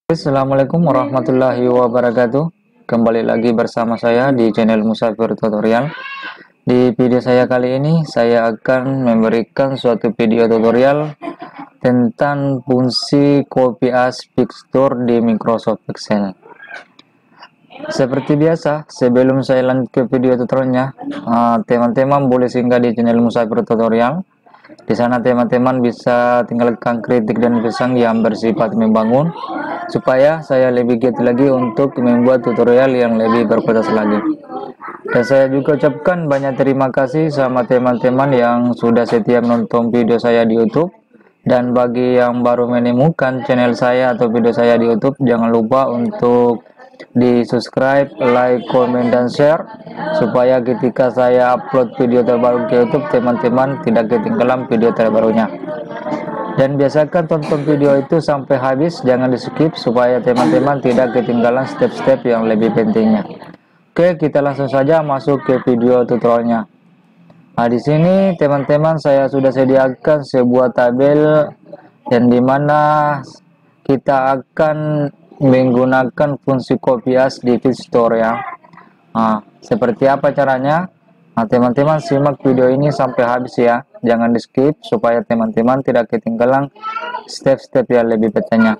Assalamualaikum warahmatullahi wabarakatuh. Kembali lagi bersama saya di channel Musafir Tutorial. Di video saya kali ini saya akan memberikan suatu video tutorial tentang fungsi copy as picture di Microsoft Excel. Seperti biasa, sebelum saya lanjut ke video tutorialnya, teman-teman boleh singgah di channel Musafir Tutorial. Di sana teman-teman bisa tinggalkan kritik dan pesan yang bersifat membangun, supaya saya lebih giat lagi untuk membuat tutorial yang lebih berkualitas lagi. Dan saya juga ucapkan banyak terima kasih sama teman-teman yang sudah setia menonton video saya di YouTube. Dan bagi yang baru menemukan channel saya atau video saya di YouTube, jangan lupa untuk di subscribe, like, komen, dan share, supaya ketika saya upload video terbaru ke YouTube, teman-teman tidak ketinggalan video terbarunya. Dan biasakan tonton video itu sampai habis, jangan di skip, supaya teman-teman tidak ketinggalan step-step yang lebih pentingnya. Oke, kita langsung saja masuk ke video tutorialnya. Nah, di sini teman-teman saya sudah sediakan sebuah tabel yang dimana kita akan menggunakan fungsi copy as di picture ya. Nah, seperti apa caranya? Nah, teman-teman simak video ini sampai habis ya, jangan di skip supaya teman-teman tidak ketinggalan step-step yang lebih pentingnya.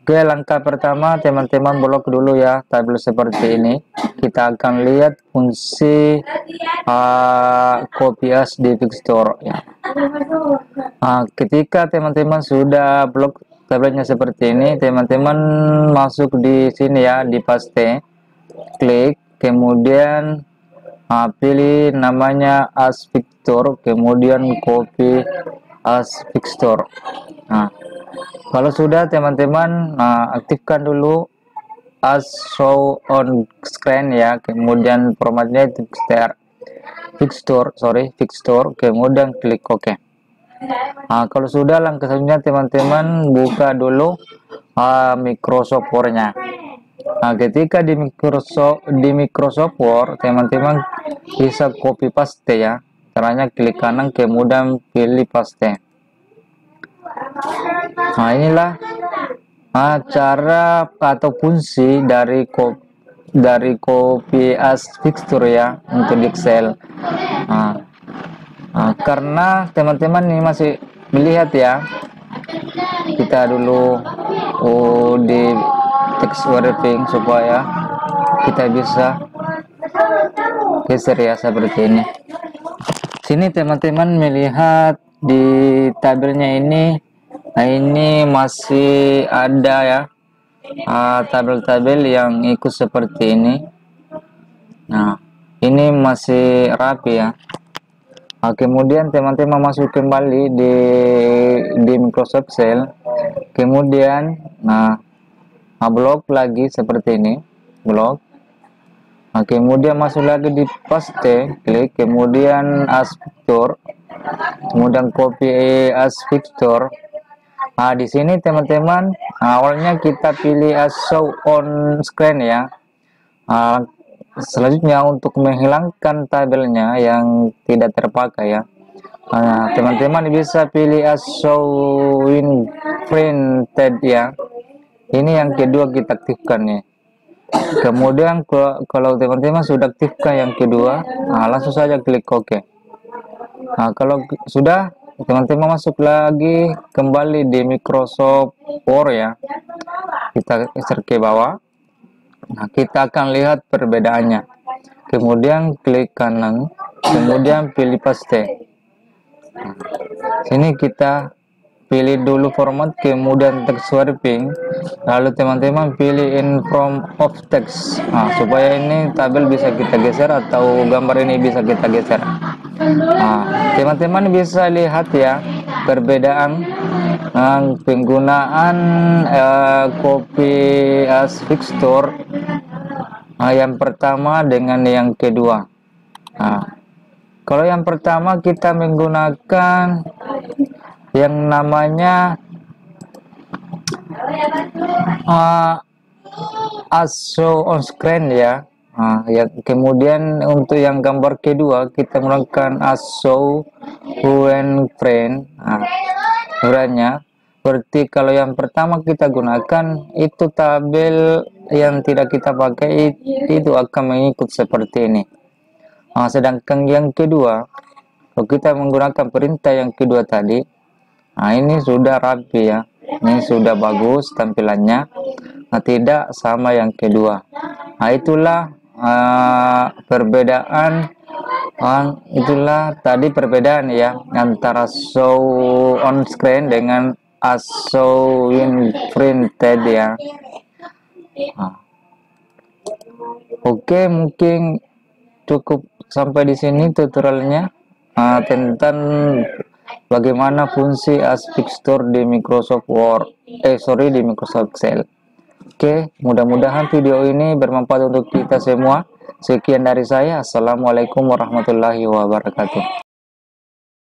Oke, langkah pertama teman-teman blok dulu ya tabel seperti ini. Kita akan lihat fungsi copy as di picture ya. Ketika teman-teman sudah blok tabelnya seperti ini, teman-teman masuk di sini ya, di paste, klik, kemudian pilih namanya as picture, kemudian copy as picture. Nah, kalau sudah teman-teman aktifkan dulu as show on screen ya, kemudian formatnya itu fixture, kemudian klik OK. Kalau sudah, langkah selanjutnya teman-teman buka dulu Microsoft Word-nya. Ketika di Microsoft Word, teman-teman bisa copy paste ya. Caranya klik kanan, kemudian pilih paste. Inilah cara atau fungsi dari copy as picture ya untuk Excel. Karena teman-teman ini masih melihat ya, kita dulu di text wrapping supaya kita bisa geser ya seperti ini. Sini teman-teman melihat di tabelnya ini. Nah, ini masih ada ya tabel-tabel yang ikut seperti ini. Nah, ini masih rapi ya. Kemudian teman-teman masuk kembali di Microsoft Excel, kemudian blok lagi seperti ini, blok. Kemudian masuk lagi di paste, klik, kemudian as picture, kemudian copy as picture. Di sini teman-teman awalnya kita pilih as show on screen ya. Selanjutnya untuk menghilangkan tabelnya yang tidak terpakai ya, teman-teman bisa pilih as show in printed ya. Ini yang kedua kita aktifkan ya. Kemudian kalau teman-teman sudah aktifkan yang kedua, langsung saja klik OK. Kalau sudah, teman-teman masuk lagi kembali di Microsoft Word ya, kita geser ke bawah. Kita akan lihat perbedaannya. Kemudian klik kanan, kemudian pilih paste. Sini kita pilih dulu format, kemudian text wrapping, lalu teman-teman pilih in from of text, supaya ini tabel bisa kita geser atau gambar ini bisa kita geser. Teman-teman bisa lihat ya perbedaan penggunaan copy as picture yang pertama dengan yang kedua. Kalau yang pertama kita menggunakan yang namanya as show on screen ya. Kemudian untuk yang gambar kedua kita menggunakan as show when frame. seperti kalau yang pertama kita gunakan itu tabel yang tidak kita pakai itu akan mengikut seperti ini. Sedangkan yang kedua, kalau kita menggunakan perintah yang kedua tadi, ini sudah rapi ya, ini sudah bagus tampilannya. Tidak sama yang kedua. Itulah perbedaan. Itulah tadi perbedaan ya antara show on screen dengan show in printed ya. Oke, mungkin cukup sampai di sini tutorialnya tentang bagaimana fungsi Aspix Store di Microsoft Word, di Microsoft Excel. Oke, mudah-mudahan video ini bermanfaat untuk kita semua. Sekian dari saya. Assalamualaikum warahmatullahi wabarakatuh.